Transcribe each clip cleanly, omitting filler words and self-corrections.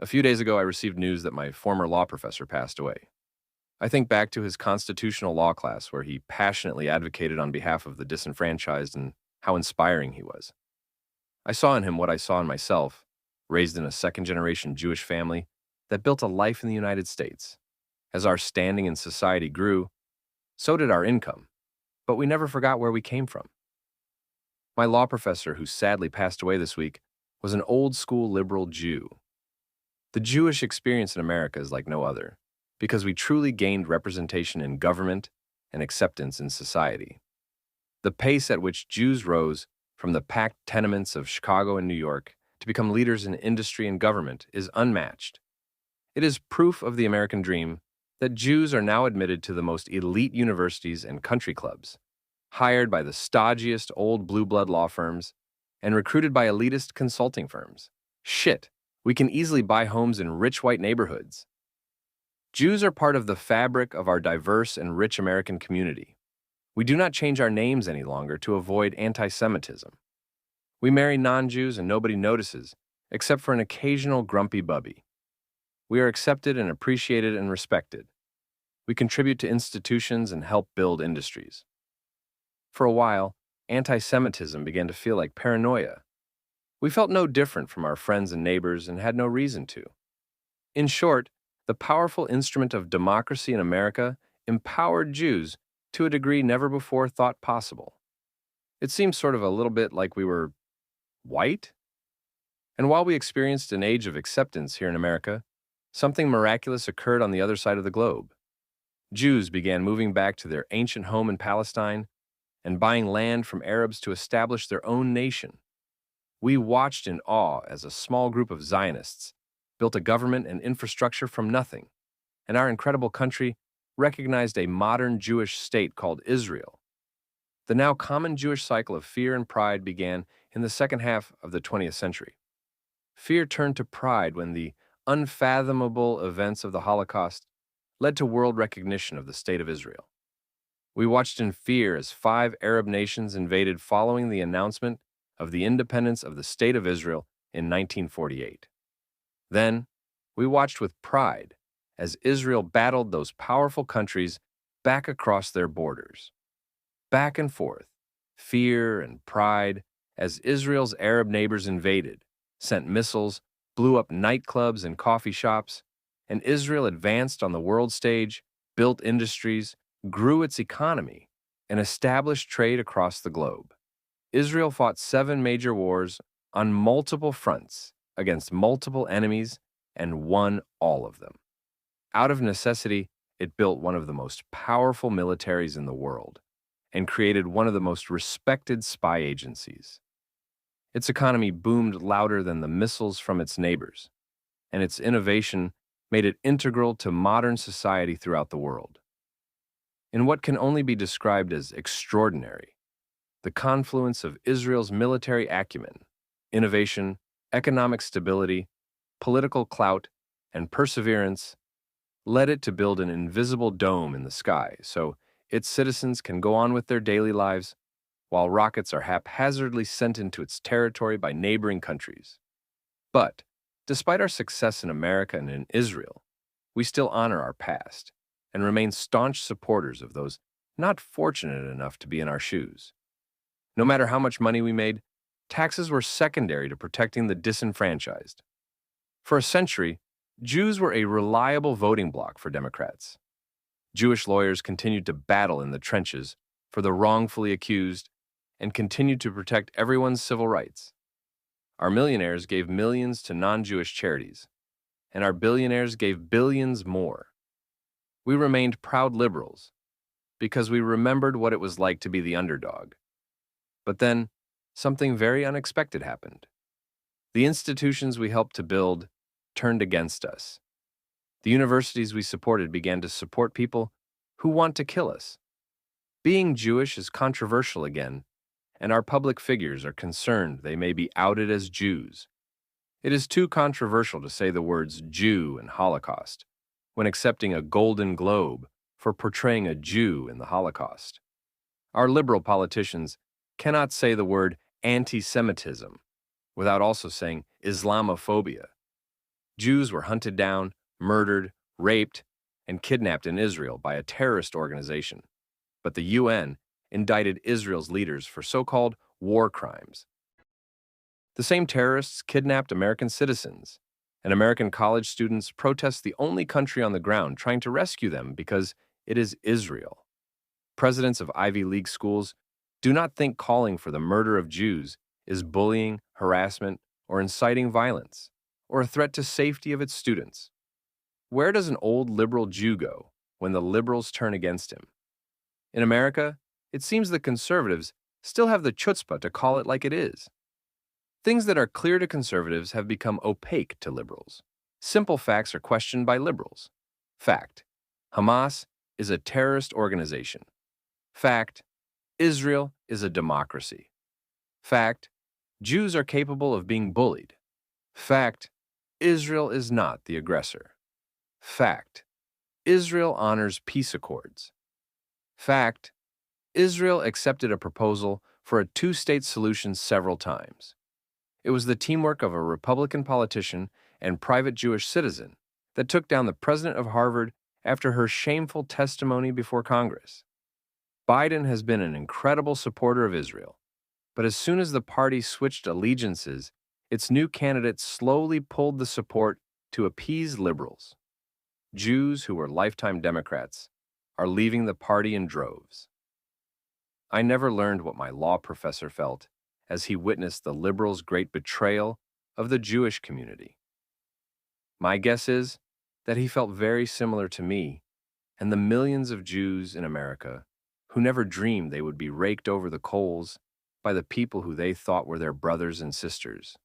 A few days ago, I received news that my former law professor passed away. I think back to his constitutional law class where he passionately advocated on behalf of the disenfranchised and how inspiring he was. I saw in him what I saw in myself, raised in a second-generation Jewish family that built a life in the United States. As our standing in society grew, so did our income, but we never forgot where we came from. My law professor, who sadly passed away this week, was an old-school liberal Jew. The Jewish experience in America is like no other, because we truly gained representation in government and acceptance in society. The pace at which Jews rose from the packed tenements of Chicago and New York to become leaders in industry and government is unmatched. It is proof of the American dream that Jews are now admitted to the most elite universities and country clubs, hired by the stodgiest old blue blood law firms, and recruited by elitist consulting firms. Shit, we can easily buy homes in rich white neighborhoods. Jews are part of the fabric of our diverse and rich American community. We do not change our names any longer to avoid anti-Semitism. We marry non-Jews and nobody notices, except for an occasional grumpy bubby. We are accepted and appreciated and respected. We contribute to institutions and help build industries. For a while, anti-Semitism began to feel like paranoia. We felt no different from our friends and neighbors and had no reason to. In short, the powerful instrument of democracy in America empowered Jews to a degree never before thought possible. It seems sort of a little bit like we were white. And while we experienced an age of acceptance here in America, something miraculous occurred on the other side of the globe. Jews began moving back to their ancient home in Palestine and buying land from Arabs to establish their own nation. We watched in awe as a small group of Zionists built a government and infrastructure from nothing, and our incredible country recognized a modern Jewish state called Israel. The now common Jewish cycle of fear and pride began in the second half of the 20th century. Fear turned to pride when the unfathomable events of the Holocaust led to world recognition of the State of Israel. We watched in fear as 5 Arab nations invaded following the announcement of the independence of the State of Israel in 1948. Then, we watched with pride as Israel battled those powerful countries back across their borders. Back and forth, fear and pride, as Israel's Arab neighbors invaded, sent missiles, blew up nightclubs and coffee shops, and Israel advanced on the world stage, built industries, grew its economy, and established trade across the globe. Israel fought 7 major wars on multiple fronts against multiple enemies and won all of them. Out of necessity, it built one of the most powerful militaries in the world and created one of the most respected spy agencies. Its economy boomed louder than the missiles from its neighbors, and its innovation made it integral to modern society throughout the world. In what can only be described as extraordinary, the confluence of Israel's military acumen, innovation, economic stability, political clout, and perseverance led it to build an invisible dome in the sky so its citizens can go on with their daily lives while rockets are haphazardly sent into its territory by neighboring countries. But, despite our success in America and in Israel, we still honor our past and remain staunch supporters of those not fortunate enough to be in our shoes. No matter how much money we made, taxes were secondary to protecting the disenfranchised. For a century, Jews were a reliable voting bloc for Democrats. Jewish lawyers continued to battle in the trenches for the wrongfully accused and continued to protect everyone's civil rights. Our millionaires gave millions to non-Jewish charities, and our billionaires gave billions more. We remained proud liberals because we remembered what it was like to be the underdog. But then, something very unexpected happened. The institutions we helped to build turned against us. The universities we supported began to support people who want to kill us. Being Jewish is controversial again, and our public figures are concerned they may be outed as Jews. It is too controversial to say the words Jew and Holocaust when accepting a Golden Globe for portraying a Jew in the Holocaust. Our liberal politicians cannot say the word anti-Semitism without also saying Islamophobia. Jews were hunted down, murdered, raped, and kidnapped in Israel by a terrorist organization. But the UN indicted Israel's leaders for so-called war crimes. The same terrorists kidnapped American citizens, and American college students protest the only country on the ground trying to rescue them because it is Israel. Presidents of Ivy League schools do not think calling for the murder of Jews is bullying, harassment, or inciting violence, or a threat to safety of its students. Where does an old liberal Jew go when the liberals turn against him? In America, it seems the conservatives still have the chutzpah to call it like it is. Things that are clear to conservatives have become opaque to liberals. Simple facts are questioned by liberals. Fact: Hamas is a terrorist organization. Fact: Israel is a democracy. Fact: Jews are capable of being bullied. Fact: Israel is not the aggressor. Fact: Israel honors peace accords. Fact: Israel accepted a proposal for a two-state solution several times. It was the teamwork of a Republican politician and private Jewish citizen that took down the president of Harvard after her shameful testimony before Congress. Biden has been an incredible supporter of Israel, but as soon as the party switched allegiances, its new candidate slowly pulled the support to appease liberals. Jews who were lifetime Democrats are leaving the party in droves. I never learned what my law professor felt as he witnessed the liberals' great betrayal of the Jewish community. My guess is that he felt very similar to me and the millions of Jews in America who never dreamed they would be raked over the coals by the people who they thought were their brothers and sisters.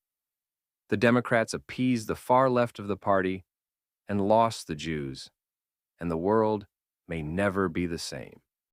The Democrats appeased the far left of the party and lost the Jews, and the world may never be the same.